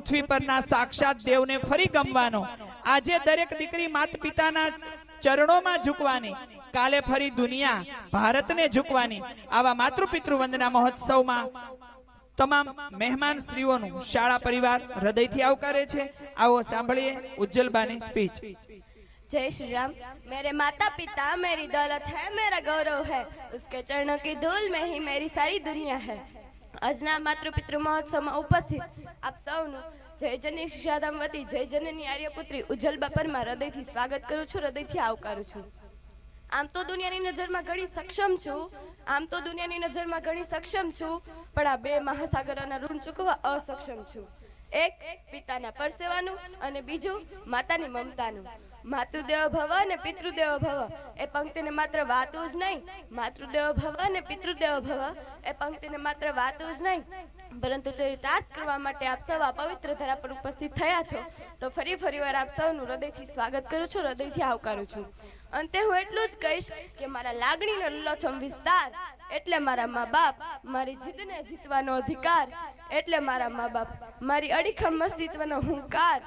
પૃથ્વી પરના સાક્ષાત દેવને ફરી ગમવાનો। આજે દરેક દીકરી માતા પિતાના ચરણોમાં ઝૂકવાની, કાલે ફરી દુનિયા ભારતને ઝૂકવાની। આવા માતૃપિતૃ વંદના મહોત્સવમાં તમામ મહેમાન શ્રીઓનું શાળા પરિવાર હૃદયથી આવકારે છે। આવો સાંભળીએ ઉજ્જવલબાની સ્પીચ। जय श्री राम। मेरे माता पिता मेरी दौलत है, मेरा गौरव है, उसके चरणों की धूल में ही मेरी सारी दुनिया है। આજના માતૃપિતૃ મહોત્સવમાં ઉપસ્થિત આપ સૌનું જય જનની શિક્ષાધામ વતી જય જનની આર્યપુત્રી ઉજ્જવલબા પરમાર હૃદયથી સ્વાગત કરું છું, હૃદયથી આવકારું છું। આમ તો દુનિયાની નજરમાં ઘણી સક્ષમ છું, પણ આ બે મહાસાગરોના ઋણ ચૂકવવા અસક્ષમ છું। એક પિતાના પરસેવાનું અને બીજું માતાની મમતાનું। માતૃદેવો ભવ અને પિતૃદેવો ભવ એ પંક્તિને માત્ર વાતું જ નહીં, માતૃદેવો ભવ અને પિતૃદેવો ભવ એ પંક્તિને માત્ર વાતું જ નહીં, પરંતુ ચરિતાર્થ કરવા માટે આપ સૌ આ પવિત્ર ધરા પર ઉપસ્થિત થયા છો, તો ફરીવાર આપ સૌનું હૃદયથી સ્વાગત કરું છું, હૃદયથી આવકારું છું। અંતે હું એટલું જ કહીશ કે મારા લાગણીનો લીલોછમ વિસ્તાર એટલે મારા મા બાપ, મારી જીદને જીતવાનો અધિકાર એટલે મારા મા બાપ, મારી અડીખમ અસ્તિત્વનો હુંકાર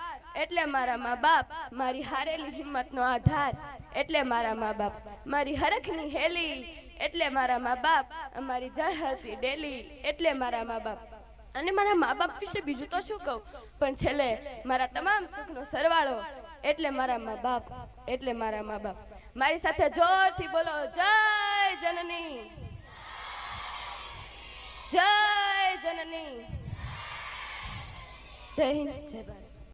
એટલે મારા મા બાપ, મારી હારેલી હિંમતનો આધાર એટલે મારા મા બાપ, મારી હરખની હેલી એટલે મારા મા બાપ, અમારી જહરતી ડેલી એટલે મારા મા બાપ। અને મારા મા બાપ વિશે બીજું તો શું કહું, પણ છેલ્લે મારા તમામ સુખનો સરવાળો એટલે મારા મા બાપ, એટલે મારા મા બાપ। મારી સાથે જોરથી બોલો, જય જનની, જય જનની, જય હિન્દ, જય ભારત।